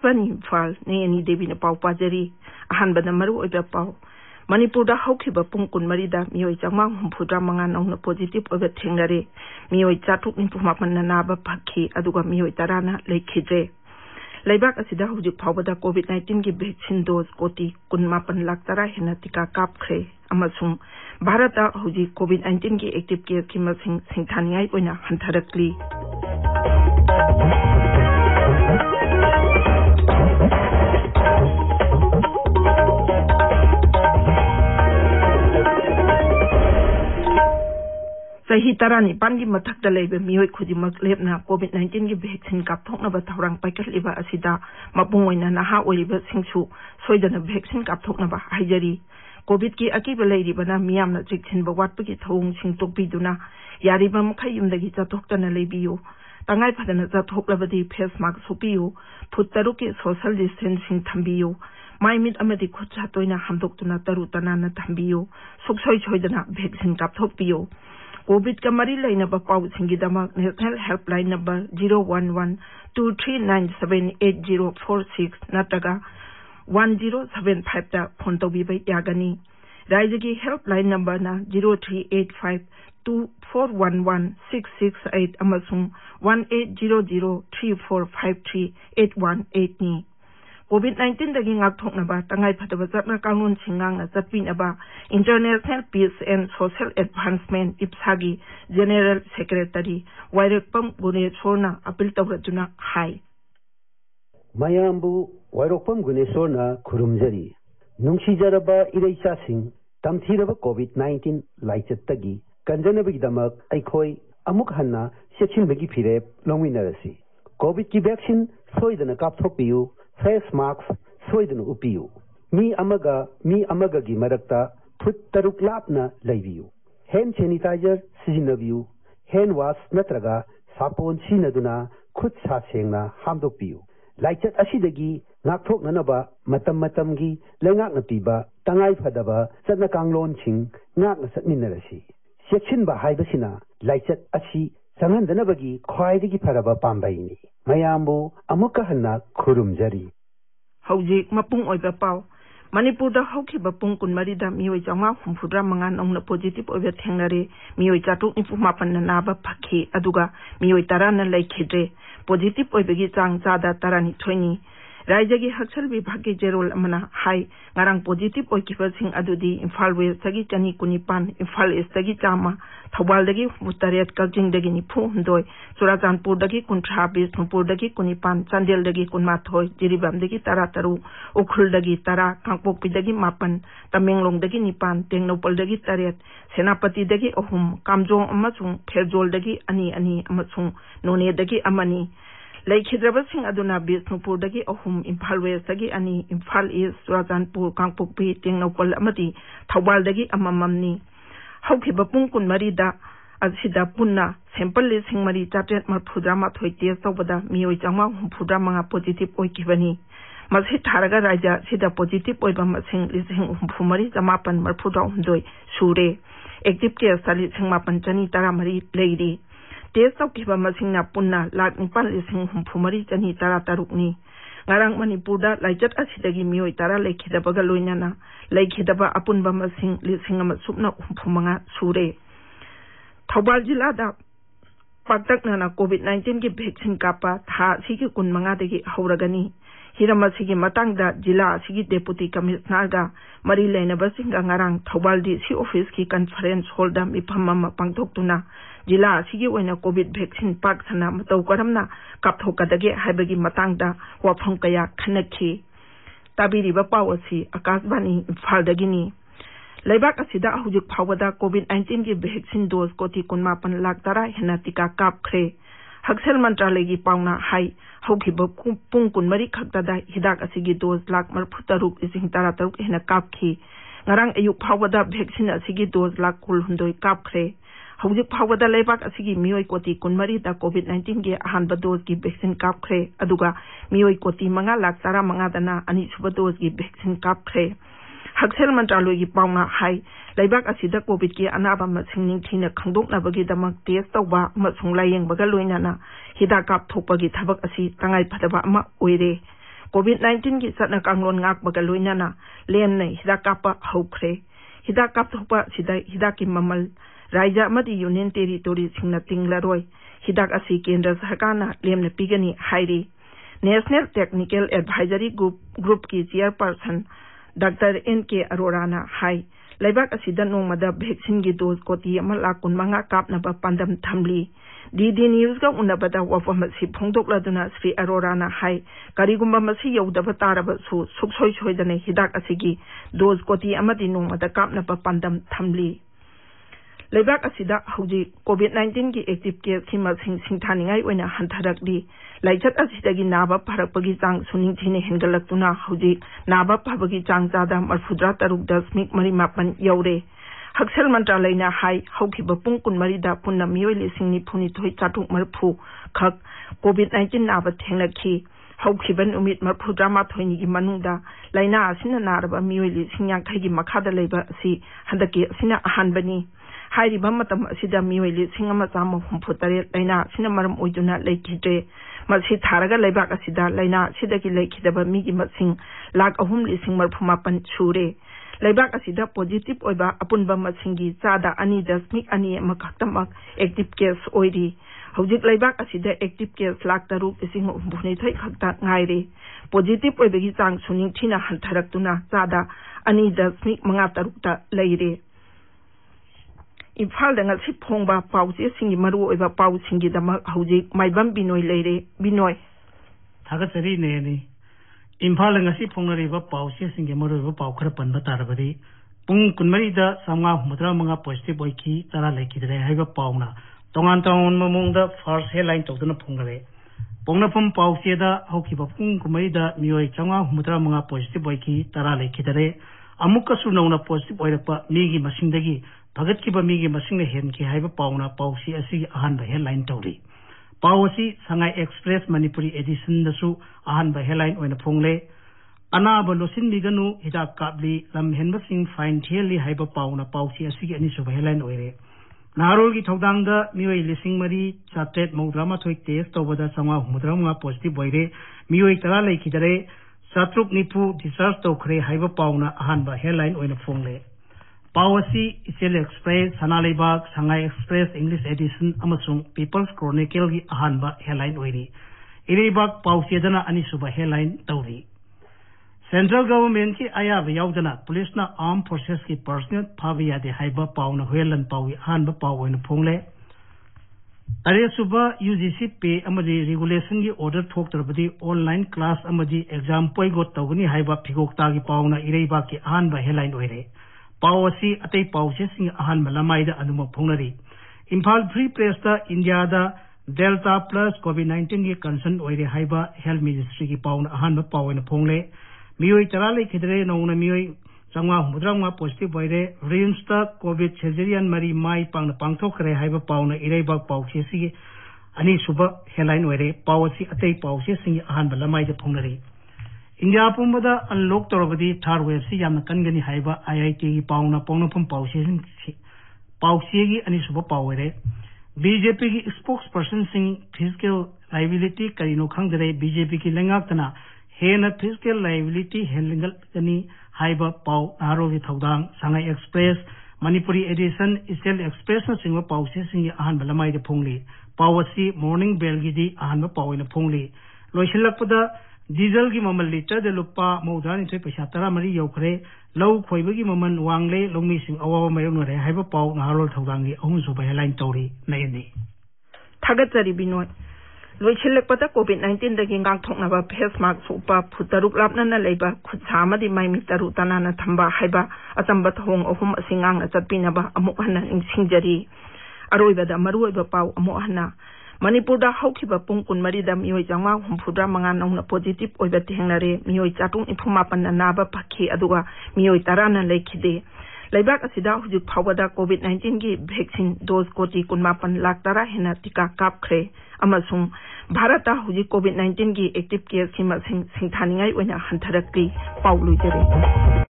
आकाशवाणी इम्फाल नेनी देवी ने पाव पाजरी अहनबद मरु ओइबा पाव मणिपुर दा हौखिबा पुंग कुनमरी दा मियोय चांगमा हुंफुद्रा मंगा नौना पॉजिटिव ओइबा थेंगरे मियोय चाटुक निपुमापन नाबा फखी अदुगा मियोय तराना लेखिजे लेबाक असिदा हुजिक फावबदा कोविड-19 की वैक्सीन डोज कोटी 19 लाख तरा हेना टीका कापख्रे अमसुंग भारत हुजिक कोविड-19 की एक्टिव केस की मसिंग सिंथानियाई ओइना हंथरकली सही तरह निपान की मथक मियोय खुदिमक लेपना कोविड-19 की वैक्सीन कापथोकनबा थौरांग पाइखलिबा असिदा मपुंग ओइना नहा ओइरिबा सिंगसु सोइदना वैक्सीन कापथोकनबा हाइजरी कोविड की अकीबा लेरिबना मियामना चिक्सिनबा वाटपगी थौंग सिंग तोकबिदुना यारिबा मखै युमदगी चथोक्तना लेबियो तंगाई फदना चथोक्लबदी फेस मास्क सुपियो फुट तरुक की सोशल डिस्टेंसिंग थंबियो माइ मिट अमदी खुद सातोइना हामदोक्तुना तरु तनाना थंबियो सुखसोइ सोइदना वैक्सीन कापथोकपियो कोविड का मरी लेनबा पाउसिंगिदमक नेशनल हेल्पलाइन नंबर 011-2397-8046 नत्रगा 1075 दा फोन तौबिबा यागनी राज्य की हेल्पलाइन नंबर ना 0385-2411-668 अमसुंग 1800-3453-818 नी कोविड-19 दगी ngaktoknaba tangai phadaba chakna kangun singangna chatpinaba international peace and social advancement इप्सागी जनरल सेक्रेटरी वायरकपम गुनेश्वरना अपील तौरतुना हाई मयामबु वायरकपम गुनेश्वरना खुरुमजरी नुंसीजरबा इरेचासिंग तमथीरबा कोविड-19 लाइचतगी कंजनबगिदमक अखोय अमुक हन्ना सेक्सिनबगी फिरेप लोंगिनरसी कोविड की वैक्सीन सोइदना कापथोकपियु फेस मास्क सोइदना उपियु मी अमगा की मरक्ता फुट तरुक लापना लेबियु हैंड सैनिटाइजर सिजिनबियु हैंड वॉश नत्रगा सापोन सिनदुना खुद सा सेंगना हामदोकपियु लाइचत असिदगी नाकथोकननबा मतम की लेंगाकना पीबा तंगाई फदबा चतना कांगलोनसिंग नाकना चटमिनरसी सेक्सिनबा हाइबसिना लाइचत असि संगंदनबगी ख्वाइदगी फरबा पाम्बाइनी मयामबु अमुक हन्ना खुरुमजरी हौजिक मपुंग ओइबा पाव मणिपुर दा हौखिबा पुंग कुनमरी दा मियोय चांगा हुंफुद्रा मंगा नौना पॉजिटिव ओइबा थेंगरे मियोय चाटुक निपुमापन नाबा फखी अदुगा मियोय तराना लेखिजे पॉजिटिव ओइबगी चांग चादा तरानी थोइनी राज्य की हक्सल विभाग के जेरोल अमना हाई ngarang पॉजिटिव ओइकिबसिंग अदुदी इम्फाल वेस्ट तगी चनी कुनिपान इम्फाल ईस्ट तगी चामा थौबाल दगी मुतरेत कजिंग दगी निफु हुंदोय चुराचांदपुर दगी कुंट्रा बिष्णुपुर दगी कुनिपान चांदेल दगी कुनमाथोय जिरिबाम दगी तरा तरु उखुल दगी तरा कांगपोकपी दगी मापन तमेंगलोंग दगी निपान तेंगनोपल दगी तरेत सेनापति दगी अहुम कामजोंग अमसुंग फेरजोल दगी अनि अमसुंग नोने दगी अमनी लेखिद्रबसिंग अदुना बिष्णुपुर दगी अहुम इम्फाल वेस्ट दगी अनि इम्फाल ईस्ट चुराचांदपुर कांगपोकपी तेंगनोपल अमदी थौबाल दगी अमममनी हौखिबा पुंग कुनमरी दा असिदा पुन्ना सैंपल 4,430 टेस्ट तौबदा मियोय चांगमा हुंफुद्रा मंगा पॉजिटिव ओइकिबनी मसे थारगा राज्य सिदा पॉजिटिव ओइबा मसिंग 9,9,930 सूरे एक्टिव केस 9,930 लेरी टेस्ट तौकिबा मसिंगना पुन्ना 9,9,930 नी ngarang manipur da laichat asidagi mioi tara lekhidaba ga loinana lekhidaba apunba masing lisingama supna phumanga sure thobal jila da paktakna na covid-19 ki vaccine kapa tha sigi kunmanga degi hauragani hirama sigi matang da jila sigi deputy commissioner ga mari leinaba singa ngarang thobal DC office ki conference hall da miphamma pangthoktuna जिला असिगी ओइना Covid vaccine पाक सना मतौ करमना कापथोकदगे हाइबगी मतंगदा वाफम कया खनखि ताबिरिबा पावसी आकाशवाणी इम्फालदगिनी लेबाक असिदा हुजुक फावदा कोविड-19 की vaccine dose कोटी 19 लाख तरा हेना टीका कापख्रे हक्सेल मंत्रालय की पावना हाई हौखिबा पुंग कुनमरी खक्तदा हिदाक असिगी डोज लाख 43,000 हेना कापखि ngarang ayuk फावदा वैक्सीन असिगी डोज लाख 19 कापख्रे हौजिक फावदा लेबाक असिगी मियोय कोटी 19 दा कोविड-19 के अहानबा डोज की वैक्सीन कापख्रे अदुगा मियोय कोटी 5 लाख 15 दना अनिसुबा डोज की वैक्सीन कापख्रे हक्सेल मंत्रालय की पावना हाई लेबाक असिदा कोविड की अनाबा मसिंग निंगथीना खंगदोकनाबगी दमक टेस्ट तौबा अमसुंग लायेंगबगा लोइनाना हिदा कापथोकपगी थबक असि तंगाई फदबा अमा ओइरे COVID-19 की चटना कांगलोन ngakbaga loinana lemnai hida kapa haukhre hida kap thopa sida hida ki mamal raija amadi union territory singna tinglaroi hidak asi kendra sarkarna lemna pigani hairi National Technical Advisory Group की chairperson Dr. N.K. Arora na hai laibak asida nongmada vaccine gi dose koti ama lakun manga kapnaba pandam thamli DD News ga unabada wafam si phongdokladuna Sri Arora na hai karigumba masi yodaba taraba su suksoi soidane hidak asigi dose koti amadi nongmada kapnaba pandam thamli laibak asida hauji COVID-19 ki active case ki masing singthaningai oina hantharakli laichat asidagi naba pharakpagi chang suning thine hengalaktuna hauji naba phabagi chang chada marfudra taruk dasmik mari mapan yaure haksal mantralayna hai haukiba pung kunmari da punna miyoi lisingni phuni thoi chatuk marphu khak COVID-19 naba thenglakhi haukiban umit marfudra ma thoini gi manungda laina asina naraba miyoi lising yankhai gi makhada leiba si handaki asina ahanbani hairi bamatam asida miyoi lising ama chama humphutare laina asina maram oiduna leikide masi tharaga leibak asida laina sidagi leikidaba migi masing lak ahum lising marphumapan sure leibak asida positive oiba apunba masingi chada ani dasmik ani makaktamak active case oiri hojik leibak asida active case lak taruk ising umbuni thoi khakta ngaire positive oibagi chang suning thina hantharakuna chada ani dasmik manga tarukta leire Imphal danga si phongba pause singi maru oiba pau singi dama hojik maibam binoi leire binoi thagasari ne ni Imphal danga si phongnari ba pause singi maru oiba pau khara panba tarabadi pung kunmari da samga mudra manga positive oiki tara leki dre haiba pauna tongan tongon mamungda first headline tokduna phongare pongna phum pause da hoki ba pung kunmari da mioi changa mudra manga positive oiki tara leki dre amukka su nauna positive oirapa migi masingdagi Bhagat ki bamigi masingna hen ki haiba pauna pausi asigi ahan ba headline tawri pausi Sangai Express Manipuri edition dasu ahan ba headline oina phongle ana ba losin miganu hida kapli lam henba sing fine thieli haiba pauna pausi asigi ani su ba headline oire narol gi thodang da mioi lising mari chatet maudrama thoi test tawbada sanga mudrama positive oire mioi tara leikidare satruk nipu discharge tawkhre haiba pauna ahan ba headline oina phongle Pawasi Isel Express Sanalibag Sangai Express English Edition amasung People's Chronicle gi ahanba headline oiri iribag pawsedana anisuba headline tawri Central Government ki ayab yaudana police na armed forces ki personnel phabiya de haiba pawna hoelan pawi ahanba pawoina phongle are suba UGC pay amadi regulation gi order thoktrabadi online class amadi exam poigot tawgani haiba phigokta gi pawna iribag ki ahanba headline oire Pawasi atay pawse sing ahan malamay da anumang phongnari Imphal Free Press da India da Delta plus COVID-19 ki concern oire haiba health ministry ki pawna ahan ma pawna phongle miyoi tarale khidre nongna miyoi changwa mudrangwa positive oire rims da COVID cesarean mari mai pangna pangthokre haiba pawna ireiba pawse sigi ani suba headline oire pawasi atay pawse sing ahan malamay da phongnari India pumbada unlock torabadi third wave si yamna kangani haiba IIT gi pauna phum pause gi ani suba pawere BJP gi spokesperson sing fiscal liability karino khangdare BJP ki lengak tana hena fiscal liability handlingal kani haiba paw aro gi thodang Sangai Express Manipuri edition Isel Express na singwa pause singi ahan balamai de phongli pawasi morning bell gi di ahan ba pawina phongli loisilakpada Diesel ki mamal liter de lupa maudani thoi paisa tara mari yaukhre lau khoibagi maman wangle longmi sing awawa mayong re haiba paw naharol thodangi ahun su ba headline tawri naini thagatari binoi loichilekpata COVID-19 dagi ngang thokna ba face mask supa phutaruk lapna na leiba khutsa madi mai mitaru tanana thamba haiba atamba thong ahum asingang atapina ba amuk hana ingsingjari aroiba da maruiba paw amuk hana Manipur da haukiba pung kunmari da miyoi jangwa humphudra manga nongna positive oiba thengnare miyoi chatung iphumapan na naba pakhi aduga miyoi tarana lekhide laibak asida hujik phawada COVID-19 gi vaccine dose koti kunmapan lakh tara hena tika kapkhre amasung bharata hujik COVID-19 gi active case ki masing singthaningai oina hantharakli paului jare